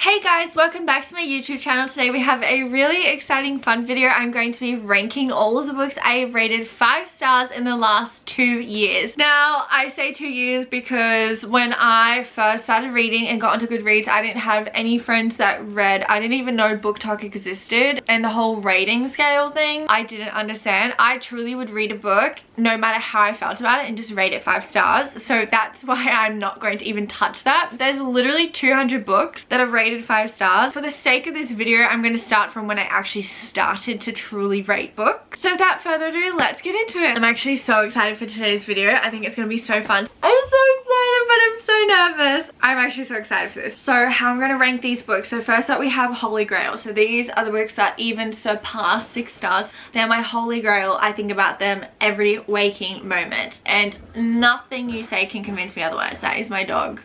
Hey guys, welcome back to my YouTube channel. Today we have a really exciting fun video. I'm going to be ranking all of the books I have rated 5 stars in the last 2 years. Now I say 2 years because when I first started reading and got onto Goodreads, I didn't have any friends that read. I didn't even know BookTok existed, and the whole rating scale thing I didn't understand. I truly would read a book no matter how I felt about it and just rate it 5 stars. So that's why I'm not going to even touch that. There's literally 200 books that are rated 5 stars. For the sake of this video, I'm going to start from when I actually started to truly rate books. So without further ado, let's get into it. I'm actually so excited for today's video. I think it's going to be so fun. I'm so excited, but I'm so nervous. I'm actually so excited for this. So how I'm going to rank these books. So first up we have Holy Grail. So these are the books that even surpass 6 stars. They're my Holy Grail. I think about them every waking moment, and nothing you say can convince me otherwise. That is my dog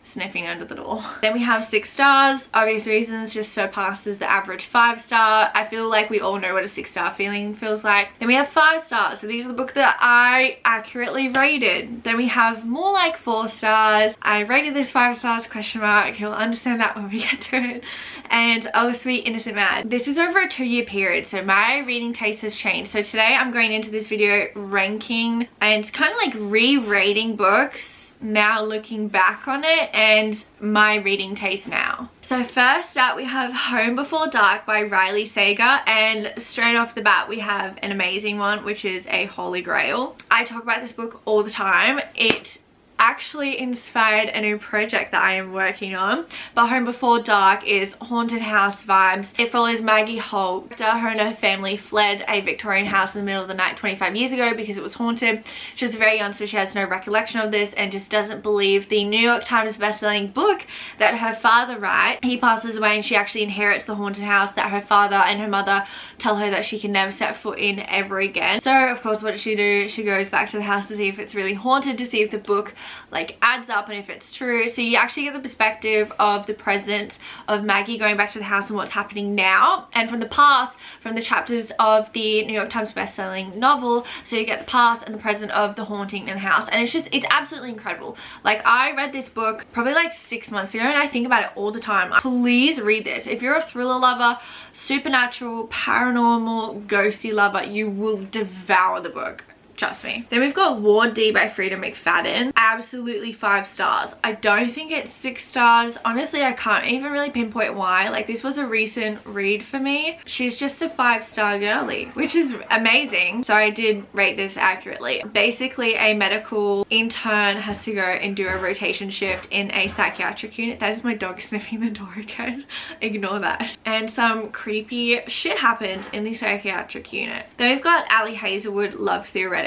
sniffing under the door. Then we have 6 stars, obvious reasons, just surpasses the average 5 star. I feel like we all know what a 6 star feeling feels like. Then we have 5 stars, so these are the books that I accurately rated. Then we have more like 4 stars. I rated this 5 stars, question mark. You'll understand that when we get to it. And Oh Sweet Innocent Mad. This is over a 2-year period, so my reading taste has changed. So today I'm going into this video ranking and kind of like re-rating books now, looking back on it, and my reading taste now. So first up we have Home Before Dark by Riley Sager, and straight off the bat we have an amazing one, which is a Holy Grail. I talk about this book all the time. It actually inspired a new project that I am working on, but Home Before Dark is haunted house vibes. It follows Maggie Holt. Her and her family fled a Victorian house in the middle of the night 25 years ago because it was haunted. She was very young, so she has no recollection of this and just doesn't believe the New York Times bestselling book that her father wrote. He passes away and she actually inherits the haunted house that her father and her mother tell her that she can never set foot in ever again. So of course, what does she do? She goes back to the house to see if it's really haunted, to see if the book like adds up and if it's true. So you actually get the perspective of the present of Maggie going back to the house and what's happening now, and from the past, from the chapters of the New York Times best-selling novel. So you get the past and the present of the haunting in the house, and it's absolutely incredible. Like, I read this book probably like 6 months ago and I think about it all the time. Please read this. If you're a thriller lover, supernatural, paranormal, ghosty lover, you will devour the book. Trust me. Then we've got Ward D by Frida McFadden. Absolutely 5 stars. I don't think it's 6 stars. Honestly, I can't even really pinpoint why. Like, this was a recent read for me. She's just a 5-star girly, which is amazing. So I did rate this accurately. Basically, a medical intern has to go and do a rotation shift in a psychiatric unit. That is my dog sniffing the door again. Ignore that. And some creepy shit happens in the psychiatric unit. Then we've got Ali Hazelwood, Love Theoretically.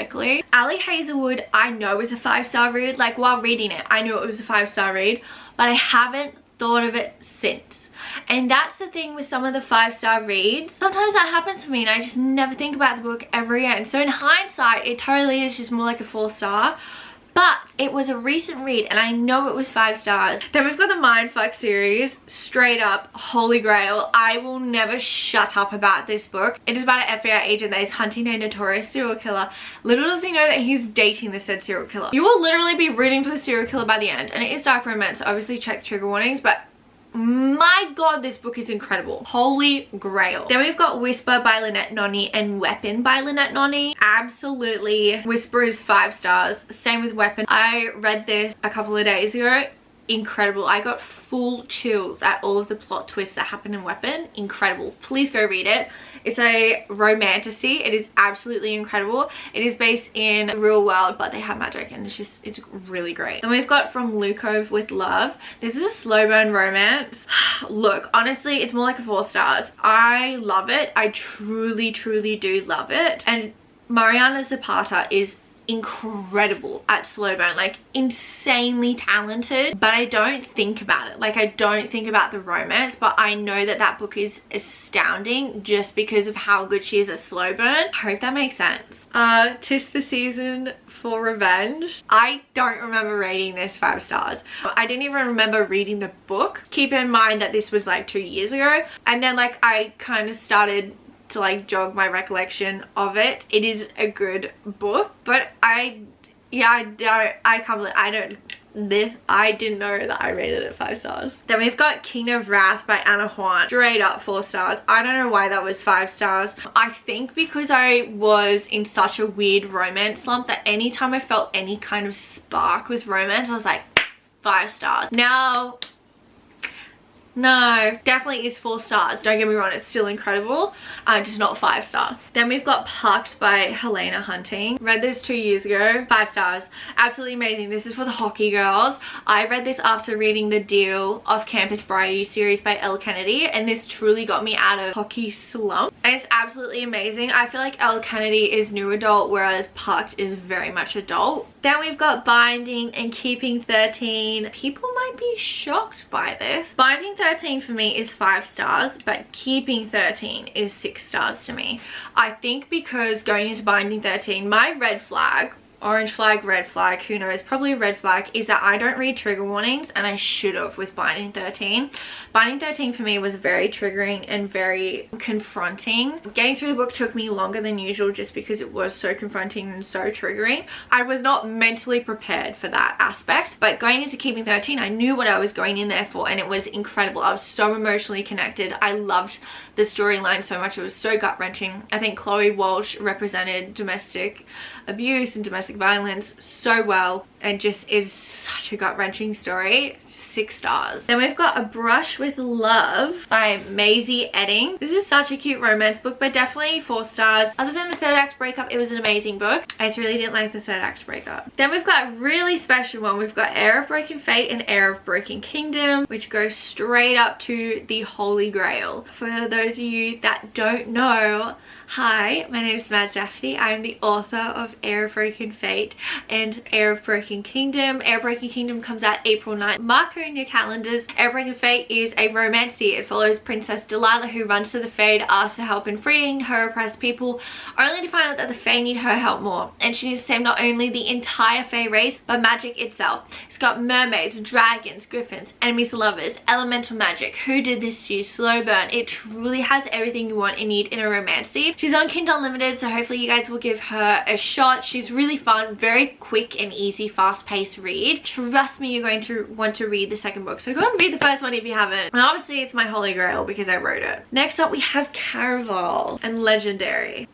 Ali Hazelwood, I know, is a 5-star read. Like, while reading it, I knew it was a 5-star read, but I haven't thought of it since. And that's the thing with some of the 5-star reads. Sometimes that happens for me and I just never think about the book ever again. So in hindsight, it totally is just more like a 4-star. But it was a recent read and I know it was 5 stars. Then we've got the Mindfuck series. Straight up Holy Grail. I will never shut up about this book. It is about an FBI agent that is hunting a notorious serial killer. Little does he know that he's dating the said serial killer. You will literally be rooting for the serial killer by the end. And it is dark romance, so obviously check trigger warnings, but my god, this book is incredible. Holy Grail. Then we've got Whisper by Lynette Noni and Weapon by Lynette Noni. Absolutely. Whisper is 5 stars. Same with Weapon. I read this a couple of days ago. Incredible. I got full chills at all of the plot twists that happen in Weapon. Incredible. Please go read it. It's a romantasy. It is absolutely incredible. It is based in the real world, but they have magic and it's really great. Then we've got From Lukov with Love. This is a slow burn romance. Look, honestly, it's more like a 4 stars. I love it. I truly do love it. And Mariana Zapata is incredible at slow burn, like insanely talented, but I don't think about it. Like, I don't think about the romance, but I know that that book is astounding just because of how good she is at slow burn. I hope that makes sense. 'Tis the Season for Revenge. I don't remember rating this 5 stars. I didn't even remember reading the book. Keep in mind that this was like 2 years ago, and then like I kind of started to like jog my recollection of it. It is a good book, but I can't believe I don't bleh, I didn't know that I rated it 5 stars. Then we've got King of Wrath by Anna Huan. Straight up 4 stars. I don't know why that was 5 stars. I think because I was in such a weird romance slump that anytime I felt any kind of spark with romance, I was like, 5 stars. Now, no, definitely is 4 stars. Don't get me wrong, it's still incredible. Just not 5 star. Then we've got Parked by Helena Hunting. Read this 2 years ago. 5 stars. Absolutely amazing. This is for the hockey girls. I read this after reading the Deal of Campus Bryou series by Elle Kennedy, and this truly got me out of hockey slump. And it's absolutely amazing. I feel like Elle Kennedy is new adult, whereas Parked is very much adult. Then we've got Binding and Keeping 13. People might be shocked by this. Binding 13 for me is 5 stars, but Keeping 13 is 6 stars to me. I think because going into Binding 13, my red flag, orange flag, red flag, who knows, probably a red flag, is that I don't read trigger warnings, and I should have with Binding 13. Binding 13 for me was very triggering and very confronting. Getting through the book took me longer than usual just because it was so confronting and so triggering. I was not mentally prepared for that aspect, but going into Keeping 13, I knew what I was going in there for, and it was incredible. I was so emotionally connected. I loved the storyline so much. It was so gut-wrenching. I think Chloe Walsh represented domestic abuse and domestic violence so well, and just is such a gut-wrenching story. 6 stars. Then we've got A Brush with Love by Maisie Edding. This is such a cute romance book, but definitely 4 stars. Other than the third act breakup, it was an amazing book. I just really didn't like the third act breakup. Then we've got a really special one. We've got Heir of Broken Fate and Heir of Broken Kingdom, which goes straight up to the Holy Grail. For those of you that don't know, hi, my name is madsraff. I am the author of Heir of Broken Fate and Heir of Broken Kingdom. Heir of Broken Kingdom comes out April 9th. Mark her in your calendars. Heir of Broken Fate is a romancy. It follows Princess Delilah, who runs to the Fae to ask for help in freeing her oppressed people, only to find out that the Fae need her help more, and she needs to save not only the entire Fae race, but magic itself. It's got mermaids, dragons, griffins, enemies to lovers, elemental magic. Who did this to you? Slow burn. It truly has everything you want and need in a romancy. She's on Kindle Unlimited, so hopefully you guys will give her a shot. She's really fun, very quick and easy, fast-paced read. Trust me, you're going to want to read the second book, so go and read the first one if you haven't. And obviously it's my holy grail because I wrote it. Next up we have Caraval and Legendary.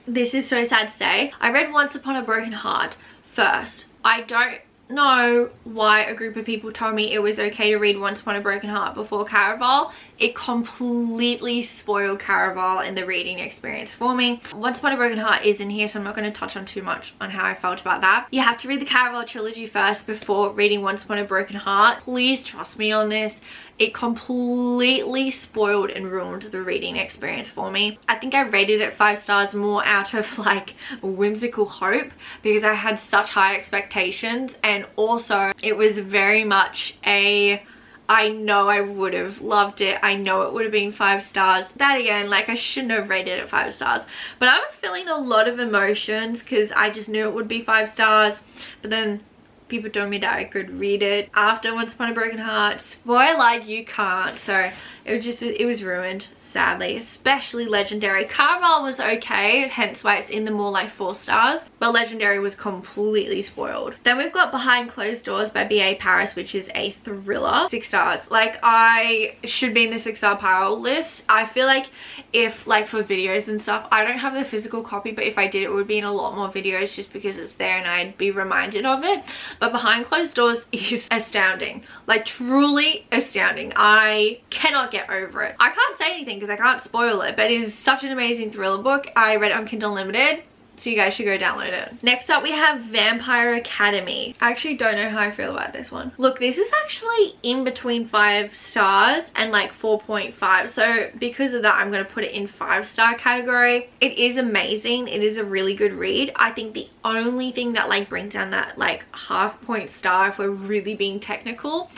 This is so sad to say. I read Once Upon a Broken Heart first. I don't know why a group of people told me it was okay to read Once Upon a Broken Heart before Caraval. It completely spoiled Caraval in the reading experience for me. Once Upon a Broken Heart is in here, so I'm not going to touch on too much on how I felt about that. You have to read the Caraval trilogy first before reading Once Upon a Broken Heart. Please trust me on this. It completely spoiled and ruined the reading experience for me. I think I rated it 5 stars more out of like whimsical hope because I had such high expectations, and also it was very much a, I know I would have loved it. I know it would have been 5 stars. That again, like I shouldn't have rated it 5 stars. But I was feeling a lot of emotions because I just knew it would be 5 stars. But then people told me that I could read it after Once Upon a Broken Heart. Spoiler, you can't. So it was ruined, sadly, especially Legendary. Caraval was okay, hence why it's in the more like 4 stars, but Legendary was completely spoiled. Then we've got Behind Closed Doors by B.A. Paris, which is a thriller. 6 stars. Like, I should be in the 6-star pile list. I feel like if, like, for videos and stuff, I don't have the physical copy, but if I did, it would be in a lot more videos just because it's there and I'd be reminded of it. But Behind Closed Doors is astounding. Like, truly astounding. I cannot get over it. I can't say anything because I can't spoil it, but it is such an amazing thriller book. I read it on Kindle Unlimited, so you guys should go download it. Next up we have Vampire Academy. I actually don't know how I feel about this one. Look, this is actually in between 5 stars and like 4.5, so because of that I'm going to put it in 5-star category. It is amazing. It is a really good read. I think the only thing that like brings down that like half-point star, if we're really being technical,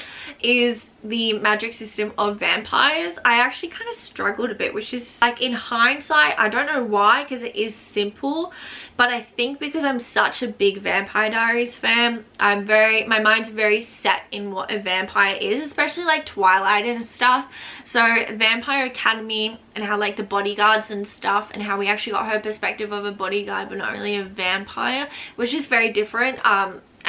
is the magic system of vampires. I actually kind of struggled a bit, which is like, in hindsight, I don't know why, because it is simple, but I think because I'm such a big Vampire Diaries fan, my mind's very set in what a vampire is, especially like Twilight and stuff. So Vampire Academy and how like the bodyguards and stuff, and how we actually got her perspective of a bodyguard but not really a vampire, was just very different.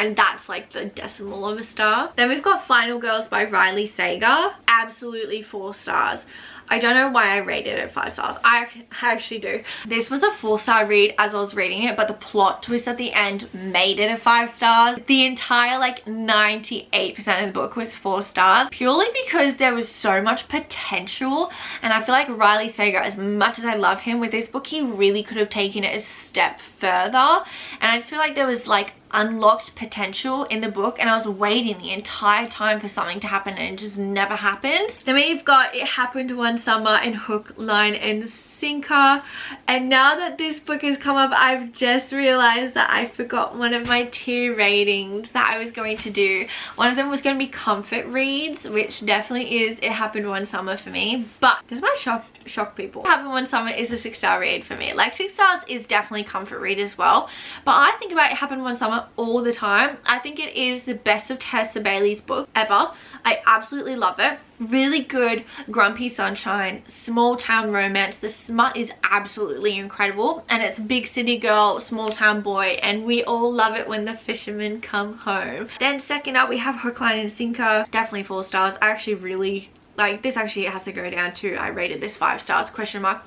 and that's like the decimal of a star. Then we've got Final Girls by Riley Sager. Absolutely 4 stars. I don't know why I rated it 5 stars. I actually do. This was a 4-star read as I was reading it, but the plot twist at the end made it a 5 stars. The entire like 98% of the book was 4 stars, purely because there was so much potential. And I feel like Riley Sager, as much as I love him, with this book he really could have taken it a step further. And I just feel like there was like unlocked potential in the book, and I was waiting the entire time for something to happen and it just never happened. Then we've got It Happened One Summer and Hook, Line and Sinker. And now that this book has come up, I've just realized that I forgot one of my tier ratings that I was going to do. One of them was going to be comfort reads, which definitely is It Happened One Summer for me, but this might shock people. It Happened One Summer is a 6-star read for me. Like 6 stars is definitely comfort read as well, but I think about It Happened One Summer all the time. I think it is the best of Tessa Bailey's book ever. I absolutely love it. Really good grumpy sunshine, small town romance. The smut is absolutely incredible, and it's big city girl, small town boy, and we all love it when the fishermen come home. Then second up we have Hook, Line and Sinker. Definitely 4 stars. I actually really like this. Actually it has to go down to, I rated this 5 stars question mark,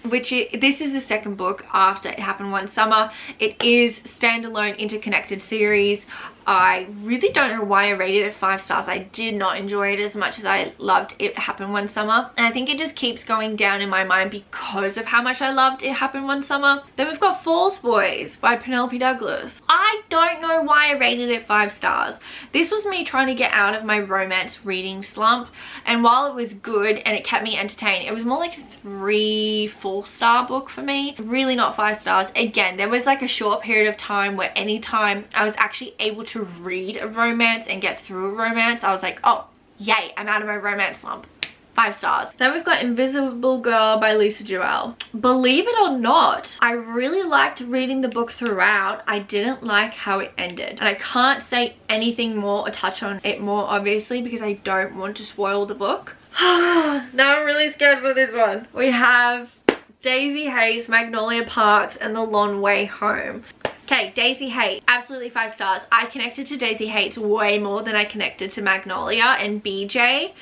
this is the second book after It Happened One Summer. It is standalone interconnected series. I really don't know why I rated it 5 stars. I did not enjoy it as much as I loved It Happened One Summer, and I think it just keeps going down in my mind because of how much I loved It Happened One Summer. Then we've got Falls Boys by Penelope Douglas. I don't know why I rated it 5 stars. This was me trying to get out of my romance reading slump, and while it was good and it kept me entertained, it was more like a 3-4 star book for me. Really not 5 stars. Again, there was like a short period of time where anytime I was actually able to read a romance and get through a romance, I was like, oh yay, I'm out of my romance slump. 5 stars. Then we've got Invisible Girl by Lisa Joelle. Believe it or not, I really liked reading the book throughout. I didn't like how it ended, and I can't say anything more or touch on it more obviously because I don't want to spoil the book. Now I'm really scared for this one. We have Daisy Hates, Magnolia Parks and The Long Way Home. Okay, Daisy Hates, absolutely 5 stars. I connected to Daisy Hates way more than I connected to Magnolia and BJ,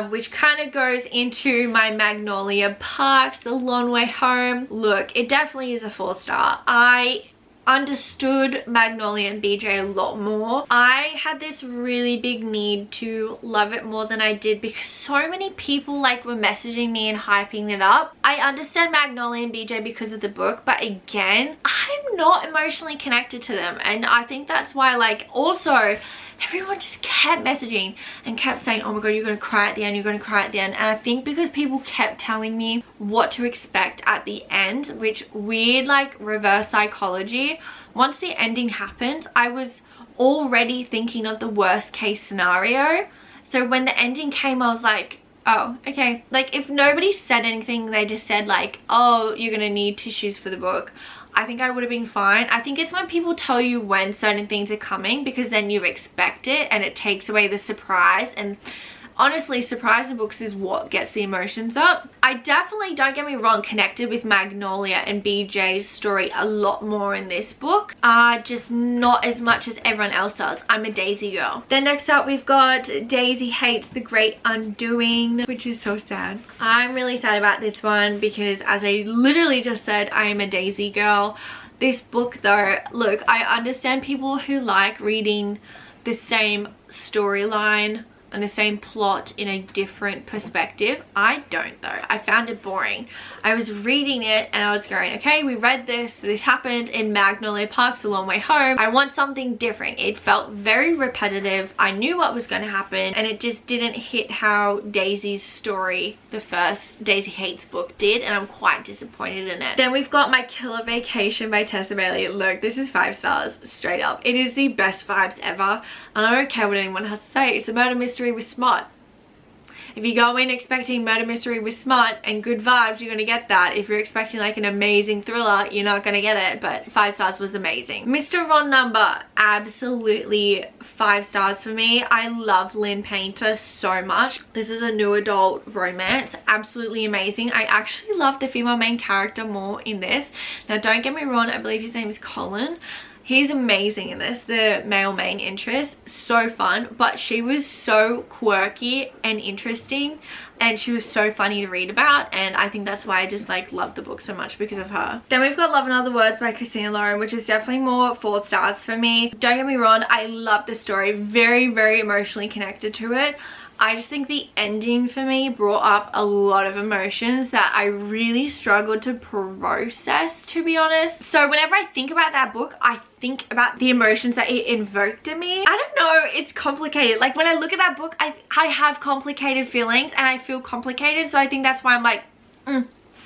which kind of goes into my Magnolia Parks, The Long Way Home. Look, it definitely is a 4 star. I understood Magnolia and BJ a lot more. I had this really big need to love it more than I did because so many people like were messaging me and hyping it up. I understand Magnolia and BJ because of the book, but again, I'm not emotionally connected to them, and I think that's why, like, also everyone just kept messaging and kept saying, oh my god, you're gonna cry at the end, you're gonna cry at the end. And I think because people kept telling me what to expect at the end, which weird like reverse psychology, once the ending happened I was already thinking of the worst case scenario. So when the ending came I was like, oh okay. Like if nobody said anything, they just said like, oh, you're gonna need tissues for the book, I think I would have been fine. I think it's when people tell you when certain things are coming, because then you expect it and it takes away the surprise. And honestly, surprise in books is what gets the emotions up. I definitely, don't get me wrong, connected with Magnolia and BJ's story a lot more in this book. Just not as much as everyone else does. I'm a Daisy girl. Then next up we've got Daisy Hates, The Great Undoing, which is so sad. I'm really sad about this one because, as I literally just said, I am a Daisy girl. This book though, look, I understand people who like reading the same storyline and the same plot in a different perspective. I don't though. I found it boring. I was reading it and I was going, okay, we read this happened in Magnolia Parks, A Long Way Home. I want something different. It felt very repetitive. I knew what was going to happen and it just didn't hit how Daisy's story, the first Daisy Hates book, did, and I'm quite disappointed in it. Then we've got My Killer Vacation by Tessa Bailey. Look, this is 5 stars straight up. It is the best vibes ever and I don't care what anyone has to say. It's a murder mystery with smut. If you go in expecting murder mystery with smut and good vibes, you're gonna get that. If you're expecting like an amazing thriller, you're not gonna get it, but 5 stars was amazing. Mr. Wrong Number, absolutely 5 stars for me. I love Lynn Painter so much. This is a new adult romance, absolutely amazing. I actually love the female main character more in this. Now don't get me wrong, I believe his name is Colin. He's amazing in this, the male main interest. So fun, but she was so quirky and interesting, and she was so funny to read about, and I think that's why I just like love the book so much, because of her. Then we've got Love and Other Words by Christina Lauren, which is definitely more 4 stars for me. Don't get me wrong, I love the story, very, very emotionally connected to it. I just think the ending for me brought up a lot of emotions that I really struggled to process, to be honest. So whenever I think about that book, I think about the emotions that it invoked in me. I don't know, it's complicated. Like when I look at that book, I have complicated feelings and I feel complicated, so I think that's why I'm like,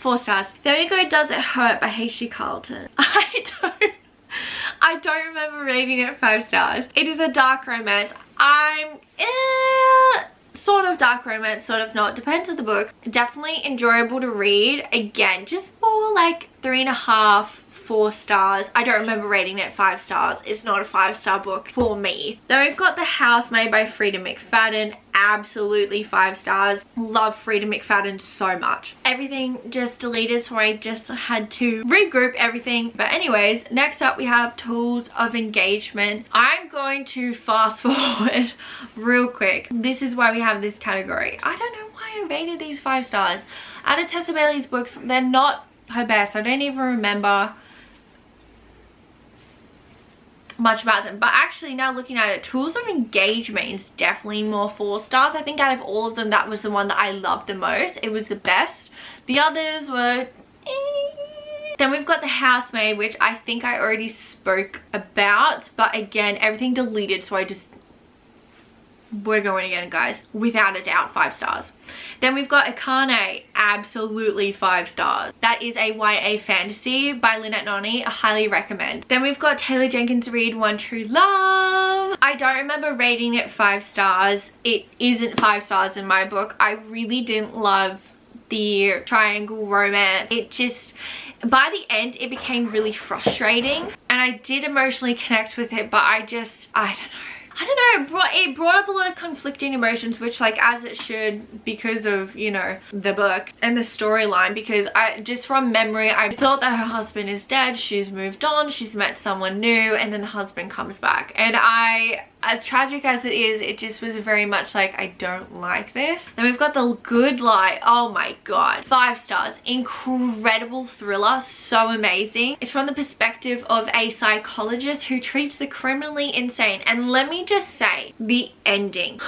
4 stars. Then we go Does It Hurt by H.G. Carlton. I don't remember rating it 5 stars. It is a dark romance. Sort of dark romance, sort of not, depends on the book. Definitely enjoyable to read. Again, just more like 3.5, 4 stars. I don't remember rating it 5 stars. It's not a 5-star book for me. Then we've got The Housemaid by Frida McFadden. Absolutely 5 stars. Love Frida McFadden so much. Everything just deleted, so I just had to regroup everything. But anyways, next up we have Tools of Engagement. I'm going to fast forward real quick. This is why we have this category. I don't know why I rated these 5 stars. Out of Tessa Bailey's books, they're not her best. I don't even remember much about them, but actually now looking at it, Tools of Engagement is definitely more 4 stars. I think out of all of them, that was the one that I loved the most. It was the best. The others were Then we've got The Housemaid, which I think I already spoke about, but again, everything deleted, so we're going again, guys. Without a doubt, 5 stars. Then we've got Akane, absolutely 5 stars. That is a YA fantasy by Lynette Noni. I highly recommend. Then we've got Taylor Jenkins Reid, One True Love. I don't remember rating it 5 stars. It isn't 5 stars in my book. I really didn't love the triangle romance. It just, by the end, it became really frustrating, and I did emotionally connect with it, but I don't know, it brought up a lot of conflicting emotions, which, like, as it should, because of, you know, the book and the storyline. Because I just, from memory, I thought that her husband is dead, she's moved on, she's met someone new, and then the husband comes back, and as tragic as it is, it just was very much like, I don't like this. Then we've got The Good Light. Oh my god, 5 stars. Incredible thriller, so amazing. It's from the perspective of a psychologist who treats the criminally insane, and let me just say, the ending.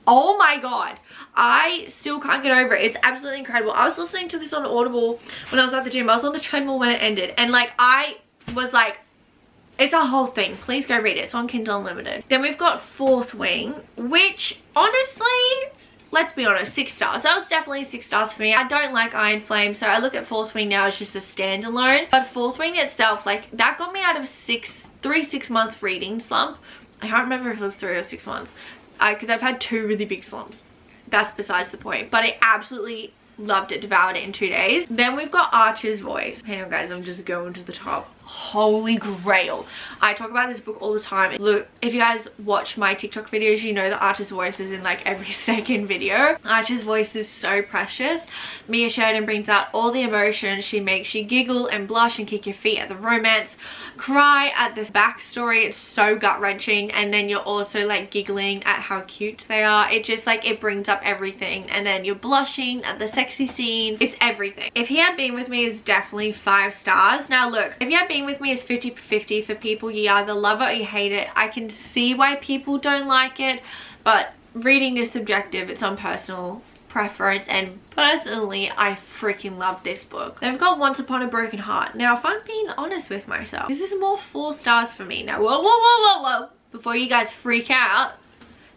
Oh my god, I still can't get over it. It's absolutely incredible. I was listening to this on Audible when I was at the gym. I was on the treadmill when it ended, and like, I was like, it's a whole thing. Please go read it. It's on Kindle Unlimited. Then we've got Fourth Wing, which honestly, let's be honest, 6 stars. That was definitely 6 stars for me. I don't like Iron Flame, so I look at Fourth Wing now as just a standalone. But Fourth Wing itself, like, that got me out of 3 6-month reading slump. I can't remember if it was 3 or 6 months, because I've had 2 really big slumps. That's besides the point. But I absolutely loved it, devoured it in 2 days. Then we've got Archer's Voice. Hang on, guys, I'm just going to the top. Holy grail. I talk about this book all the time. Look, if you guys watch my TikTok videos, you know that Archer's Voice is in like every second video. Archer's Voice is so precious. Mia Sheridan brings out all the emotions. She makes you giggle and blush and kick your feet at the romance, cry at this backstory. It's so gut-wrenching, and then you're also like giggling at how cute they are. It just like, it brings up everything, and then you're blushing at the sexy scenes. It's everything. If You Had Been With Me is definitely 5 stars. Now look, If You Had Been With Me is 50-50 for people. You either love it or you hate it. I can see why people don't like it, but reading is subjective. It's on personal preference, and personally, I freaking love this book. Then we've got Once Upon a Broken Heart. Now, if I'm being honest with myself, this is more 4 stars for me. Now, whoa, before you guys freak out,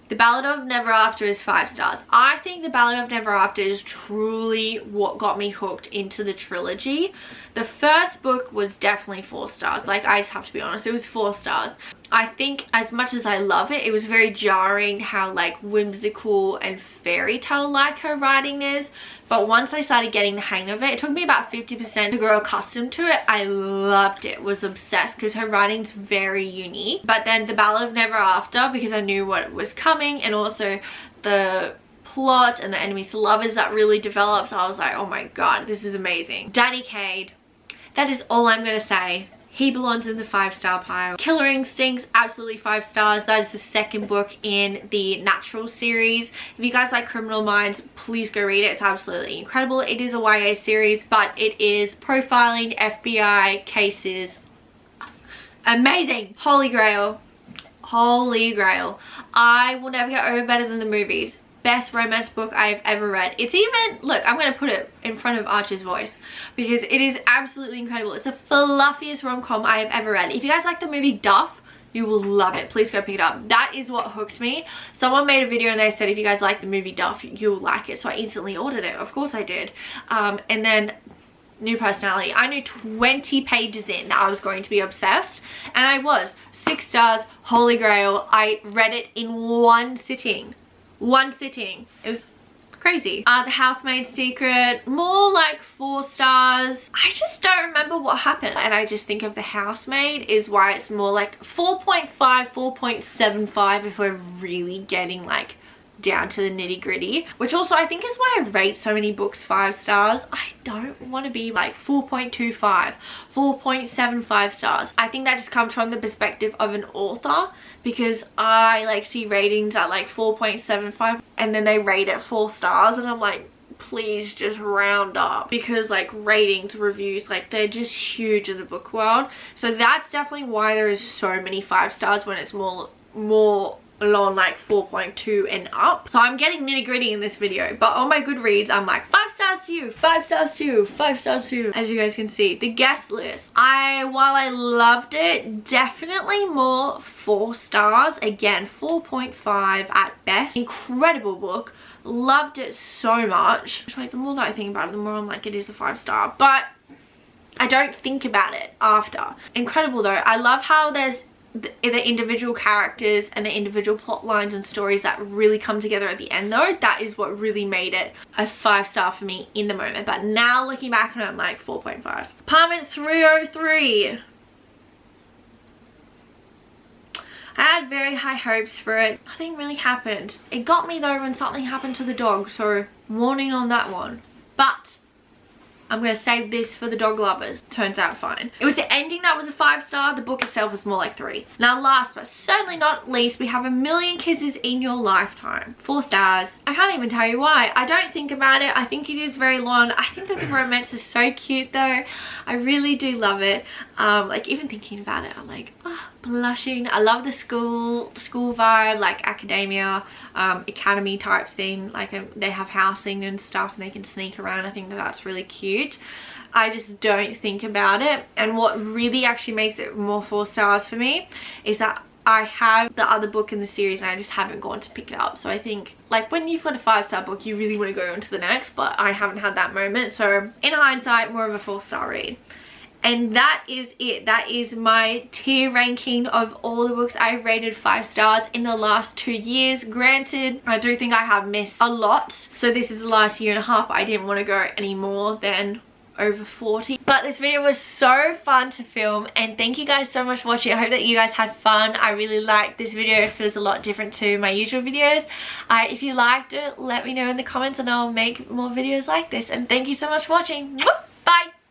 The Ballad of Never After is 5 stars. I think The Ballad of Never After is truly what got me hooked into the trilogy. The first book was definitely 4 stars. Like, I just have to be honest, it was 4 stars. I think as much as I love it, it was very jarring how like whimsical and fairy tale like her writing is. But once I started getting the hang of it, it took me about 50% to grow accustomed to it. I loved it, was obsessed, because her writing's very unique. But then The Ballad of Never After, because I knew what was coming, and also the plot and the enemies to lovers that really develops, I was like, oh my god, this is amazing. Danny Cade, that is all I'm gonna say. He belongs in the 5-star pile. Killer Instincts, absolutely 5 stars. That is the second book in the Natural series. If you guys like Criminal Minds, please go read it. It's absolutely incredible. It is a YA series, but it is profiling FBI cases. Amazing. Holy Grail. Holy Grail. I will never get over Better Than the Movies. Best romance book I've ever read. It's even, look, I'm going to put it in front of Archer's Voice because it is absolutely incredible. It's the fluffiest rom-com I have ever read. If you guys like the movie Duff, you will love it. Please go pick it up. That is what hooked me. Someone made a video and they said if you guys like the movie Duff, you'll like it. So I instantly ordered it. Of course I did. And then new personality. I knew 20 pages in that I was going to be obsessed, and I was. 6 stars. Holy Grail. I read it in one sitting. It was crazy. The Housemaid's Secret, more like 4 stars. I just don't remember what happened, and I just think of The Housemaid is why it's more like 4.5, 4.75 if we're really getting like down to the nitty gritty, which also I think is why I rate so many books 5 stars. I don't want to be like 4.25, 4.75 stars. I think that just comes from the perspective of an author, because I like see ratings at like 4.75 and then they rate it 4 stars and I'm like, please just round up, because like ratings, reviews, like they're just huge in the book world. So that's definitely why there is so many 5 stars when it's more along like 4.2 and up. So I'm getting nitty gritty in this video, but on my Goodreads I'm like 5 stars to you, 5 stars to you, 5 stars to you. As you guys can see, the guest list, while I loved it, definitely more 4 stars. Again, 4.5 at best. Incredible book, loved it so much. It's like the more that I think about it, the more I'm like, it is a 5 star, but I don't think about it after. Incredible though. I love how there's the individual characters and the individual plot lines and stories that really come together at the end though. That is what really made it a 5 star for me in the moment, but now looking back on it I'm like 4.5. Apartment 303. I had very high hopes for it. Nothing really happened. It got me though when something happened to the dog, so warning on that one. But I'm going to save this for the dog lovers. Turns out fine. It was the ending that was a 5 star. The book itself was more like 3. Now last but certainly not least, we have A Million Kisses in Your Lifetime. 4 stars. I can't even tell you why. I don't think about it. I think it is very long. I think that the romance is so cute though. I really do love it. Like even thinking about it, I'm like, oh, blushing. I love the school vibe, like academia, academy type thing. Like they have housing and stuff and they can sneak around. I think that that's really cute. I just don't think about it, and what really actually makes it more 4 stars for me is that I have the other book in the series and I just haven't gone to pick it up. So I think like when you've got a 5-star book, you really want to go on to the next, but I haven't had that moment. So in hindsight, more of a 4-star read. And that is it. That is my tier ranking of all the books I've rated 5 stars in the last 2 years. Granted, I do think I have missed a lot, so this is the last year and a half, but I didn't want to go any more than over 40. But this video was so fun to film, and thank you guys so much for watching. I hope that you guys had fun. I really liked this video. It feels a lot different to my usual videos. If you liked it, let me know in the comments and I'll make more videos like this. And thank you so much for watching.